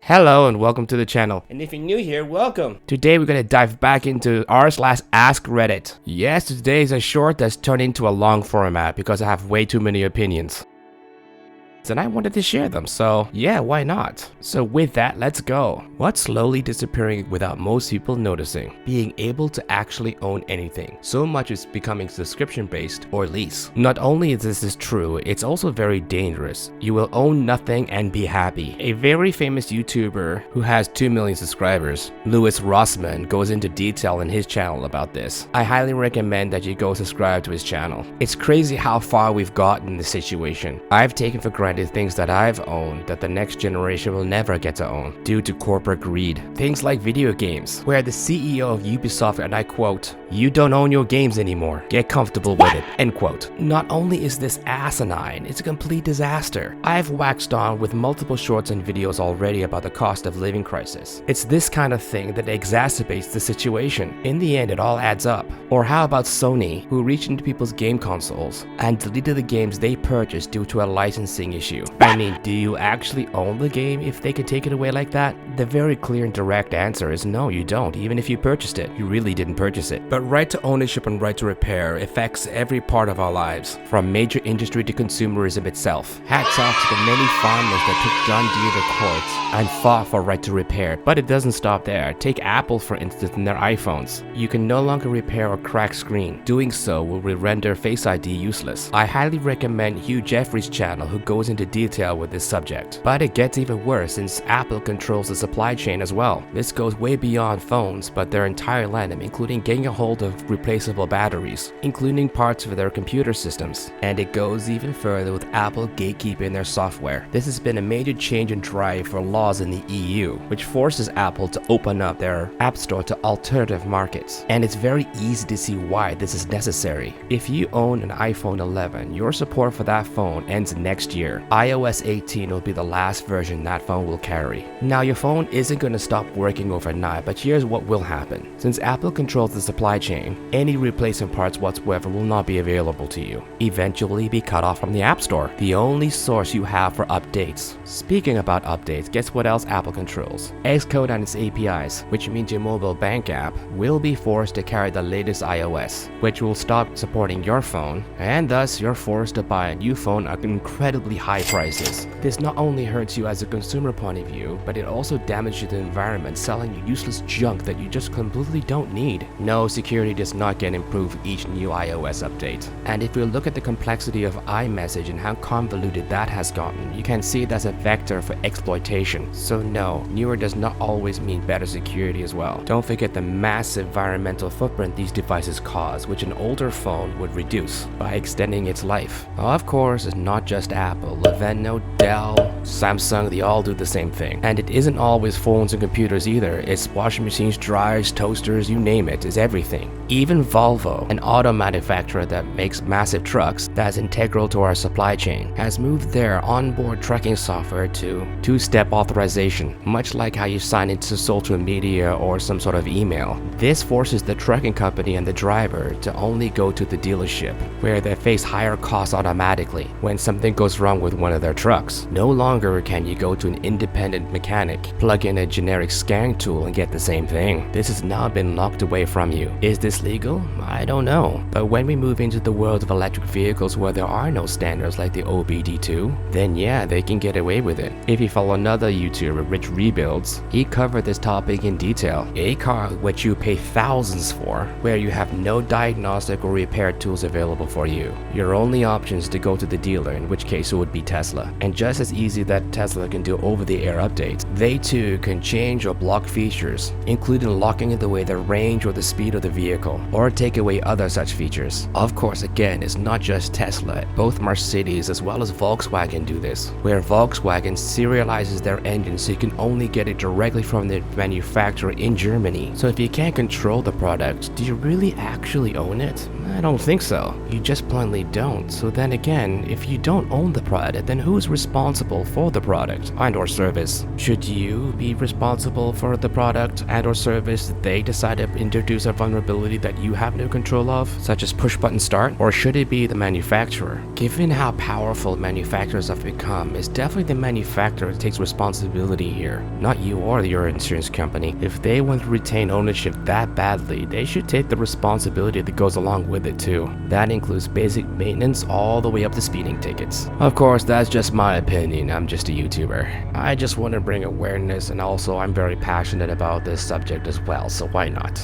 Hello and welcome to the channel. And if you're new here, welcome. Today we're gonna dive back into r/askreddit. Yes, today is a short that's turned into a long format because I have way too many opinions. And I wanted to share them, so yeah, why not? So with that, let's go. What's slowly disappearing without most people noticing? Being able to actually own anything. So much is becoming subscription based or lease. Not only is this true, it's also very dangerous. You will own nothing and be happy. A very famous YouTuber who has 2 million subscribers, Louis Rossmann, goes into detail in his channel about this. I highly recommend that you go subscribe to his channel. It's crazy how far we've gotten in this situation. I've taken for granted things that I've owned that the next generation will never get to own due to corporate greed. Things like video games, where the CEO of Ubisoft, and I quote, "You don't own your games anymore. Get comfortable with it," end quote. Not only is this asinine, it's a complete disaster. I've waxed on with multiple shorts and videos already about the cost of living crisis. It's this kind of thing that exacerbates the situation. In the end, it all adds up. Or how about Sony, who reached into people's game consoles and deleted the games they purchased due to a licensing issue? I mean, do you actually own the game if they can take it away like that? The very clear and direct answer is no, you don't. Even if you purchased it, you really didn't purchase it. But right to ownership and right to repair affects every part of our lives, from major industry to consumerism itself. Hats off to the many farmers that took John Deere to courts and fought for right to repair. But it doesn't stop there. Take Apple, for instance, in their iPhones. You can no longer repair or crack screen. Doing so will render Face ID useless. I highly recommend Hugh Jeffrey's channel, who goes into detail with this subject. But it gets even worse since Apple controls the supply chain as well. This goes way beyond phones, but their entire lineup, including getting a hold of replaceable batteries, including parts of their computer systems. And it goes even further with Apple gatekeeping their software. This has been a major change and drive for laws in the EU, which forces Apple to open up their App Store to alternative markets. And it's very easy to see why this is necessary. If you own an iPhone 11, your support for that phone ends next year. iOS 18 will be the last version that phone will carry. Now, your phone isn't going to stop working overnight, but here's what will happen. Since Apple controls the supply chain, any replacement parts whatsoever will not be available to you. Eventually be cut off from the App Store, the only source you have for updates. Speaking about updates, guess what else Apple controls? Xcode and its APIs, which means your mobile bank app will be forced to carry the latest iOS, which will stop supporting your phone, and thus you're forced to buy a new phone at incredibly high prices. This not only hurts you as a consumer point of view, but it also damages the environment, selling you useless junk that you just completely don't need. No, security does not get improved with each new iOS update. And if we look at the complexity of iMessage and how convoluted that has gotten, you can see it as a vector for exploitation. So no, newer does not always mean better security as well. Don't forget the massive environmental footprint these devices cause, which an older phone would reduce by extending its life. Of course, it's not just Apple. Lenovo, Dell, Samsung, they all do the same thing. And it isn't always phones and computers either. It's washing machines, dryers, toasters, you name it. It's everything. Even Volvo, an auto manufacturer that makes massive trucks that's integral to our supply chain, has moved their onboard tracking software to two-step authorization, much like how you sign into social media or some sort of email. This forces the trucking company and the driver to only go to the dealership, where they face higher costs automatically when something goes wrong with one of their trucks. No longer can you go to an independent mechanic, plug in a generic scan tool and get the same thing. This has now been locked away from you. Is this legal? I don't know. But when we move into the world of electric vehicles where there are no standards like the OBD2, then yeah, they can get away with it. If you follow another YouTuber, Rich Rebuilds, he covered this topic in detail. A car which you pay thousands for, where you have no diagnostic or repair tools available for you. Your only option is to go to the dealer, in which case it would be Tesla. And just as easy that Tesla can do over-the-air updates, they too can change or block features, including locking away the range or the speed of the vehicle, or take away other such features. Of course, again, it's not just Tesla. Both Mercedes as well as Volkswagen do this, where Volkswagen serializes their engine so you can only get it directly from the manufacturer in Germany. So if you can't control the product, do you really actually own it? I don't think so. You just plainly don't. So then again, if you don't own the product, product, then who's responsible for the product and or service? Should you be responsible for the product and or service that they decide to introduce a vulnerability that you have no control of, such as push button start, or should it be the manufacturer? Given how powerful manufacturers have become, it's definitely the manufacturer that takes responsibility here, not you or your insurance company. If they want to retain ownership that badly, they should take the responsibility that goes along with it too. That includes basic maintenance all the way up to speeding tickets. Of course, that's just my opinion. I'm just a YouTuber. I just want to bring awareness, and also I'm very passionate about this subject as well, so why not?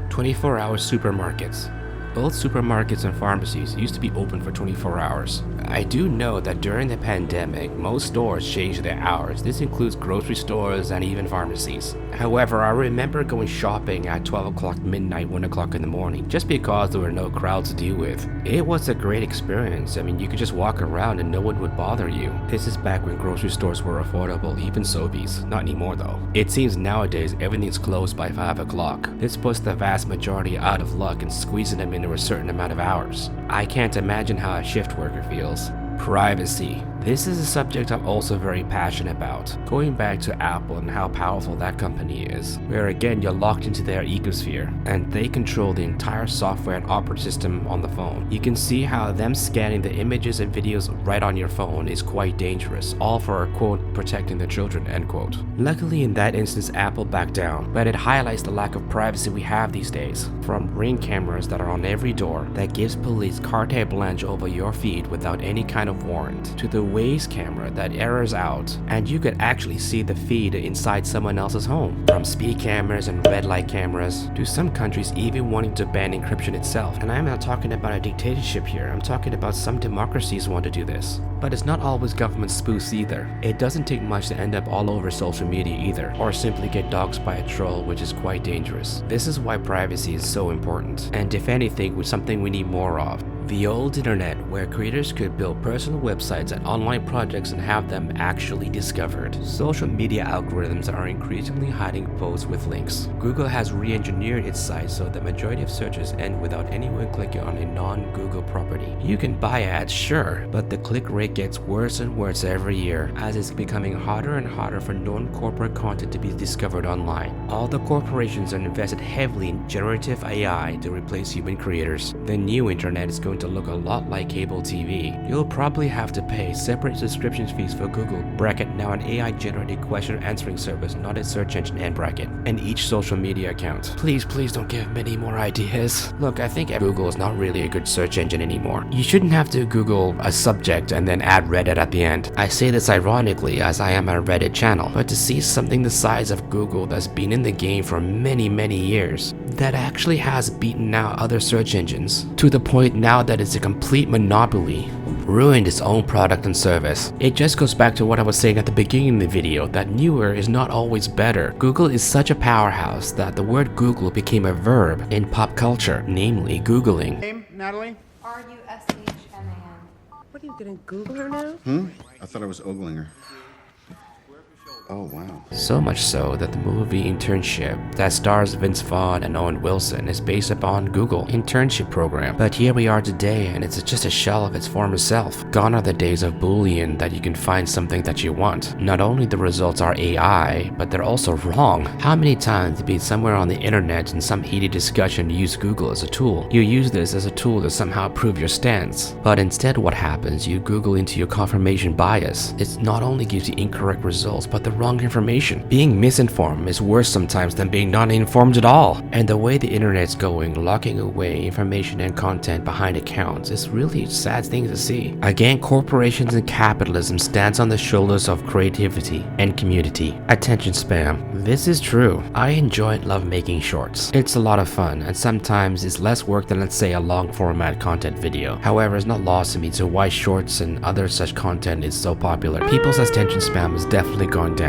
24-hour supermarkets. Both supermarkets and pharmacies used to be open for 24 hours. I do know that during the pandemic, most stores changed their hours. This includes grocery stores and even pharmacies. However, I remember going shopping at 12 o'clock midnight, 1 o'clock in the morning, just because there were no crowds to deal with. It was a great experience. I mean, you could just walk around and no one would bother you. This is back when grocery stores were affordable, even Sobeys. Not anymore though. It seems nowadays everything's closed by 5 o'clock. This puts the vast majority out of luck and squeezing them into a certain amount of hours. I can't imagine how a shift worker feels. Privacy. This is a subject I'm also very passionate about. Going back to Apple and how powerful that company is, where again you're locked into their ecosphere and they control the entire software and operating system on the phone. You can see how them scanning the images and videos right on your phone is quite dangerous, all for quote protecting the children end quote. Luckily in that instance Apple backed down, but it highlights the lack of privacy we have these days. From Ring cameras that are on every door that gives police carte blanche over your feed without any kind of warrant, to the Waze camera that errors out and you could actually see the feed inside someone else's home. From speed cameras and red light cameras to some countries even wanting to ban encryption itself. And I'm not talking about a dictatorship here, I'm talking about some democracies want to do this. But it's not always government spoofs either. It doesn't take much to end up all over social media either, or simply get doxxed by a troll, which is quite dangerous. This is why privacy is so important, and if anything, was something we need more of. The old internet, where creators could build personal websites and online projects and have them actually discovered. Social media algorithms are increasingly hiding posts with links. Google has re-engineered its site so the majority of searches end without anyone clicking on a non-Google property. You can buy ads, sure, but the click rate gets worse and worse every year, as it's becoming harder and harder for non-corporate content to be discovered online. All the corporations are invested heavily in generative AI to replace human creators. The new internet is going to look a lot like cable TV. You'll probably have to pay separate subscription fees for Google, bracket now an AI-generated question answering service, not a search engine, end bracket, and each social media account. Please don't give me any more ideas. Look, I think Google is not really a good search engine anymore. You shouldn't have to Google a subject and then add Reddit at the end. I say this ironically as I am a Reddit channel, but to see something the size of Google that's been in the game for many years, that actually has beaten out other search engines to the point now that it's a complete monopoly, ruined its own product and service. It just goes back to what I was saying at the beginning of the video, that newer is not always better. Google is such a powerhouse that the word Google became a verb in pop culture, namely Googling. Name, Natalie? R-U-S-H-M-A-N. What are you gonna Google her now? I thought I was ogling her. Oh, wow. So much so that the movie Internship that stars Vince Vaughn and Owen Wilson is based upon Google internship program. But here we are today and it's just a shell of its former self. Gone are the days of Boolean that you can find something that you want. Not only the results are AI, but they're also wrong. How many times have you been somewhere on the internet in some heated discussion use Google as a tool? You use this as a tool to somehow prove your stance. But instead what happens, you Google into your confirmation bias. It not only gives you incorrect results, but the wrong information. Being misinformed is worse sometimes than being not informed at all. And the way the internet's going, locking away information and content behind accounts is really a sad thing to see. Again, corporations and capitalism stands on the shoulders of creativity and community. Attention spam. This is true. I enjoy and love making shorts. It's a lot of fun, and sometimes it's less work than, let's say, a long format content video. However, it's not lost to me to why shorts and other such content is so popular. People's attention spam has definitely gone down.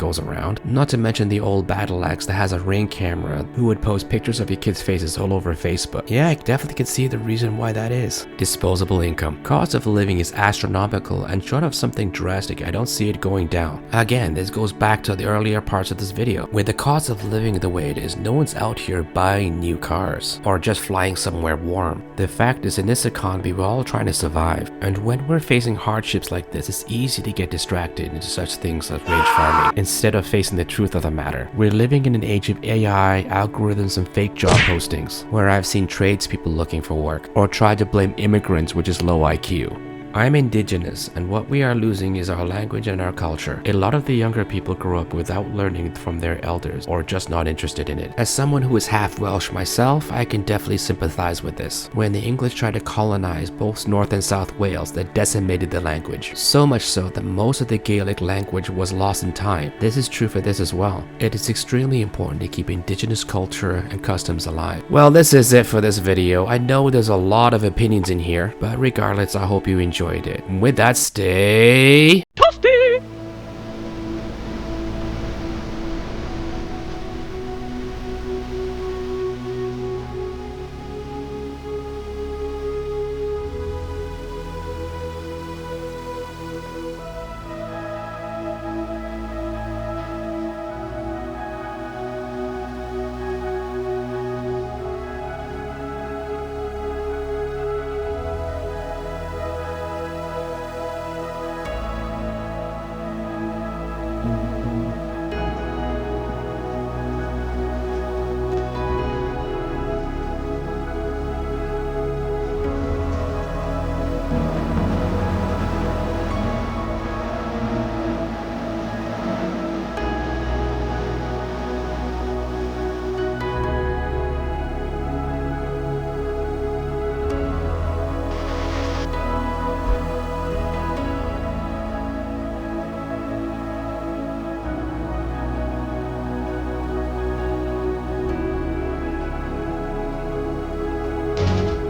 goes around. Not to mention the old battle axe that has a ring camera who would post pictures of your kids' faces all over Facebook. Yeah, I definitely can see the reason why that is. Disposable income. Cost of living is astronomical, and short of something drastic, I don't see it going down. Again, this goes back to the earlier parts of this video. With the cost of living the way it is, no one's out here buying new cars or just flying somewhere warm. The fact is, in this economy, we're all trying to survive, and when we're facing hardships like this, it's easy to get distracted into such things as wage farming instead of facing the truth of the matter. We're living in an age of AI, algorithms, and fake job postings, where I've seen tradespeople looking for work or try to blame immigrants, which is low IQ. I'm indigenous, and what we are losing is our language and our culture. A lot of the younger people grow up without learning from their elders or just not interested in it. As someone who is half Welsh myself, I can definitely sympathize with this. When the English tried to colonize both North and South Wales, that decimated the language. So much so that most of the Gaelic language was lost in time. This is true for this as well. It is extremely important to keep indigenous culture and customs alive. Well, this is it for this video. I know there's a lot of opinions in here, but regardless, I hope you enjoyed it. With that, stay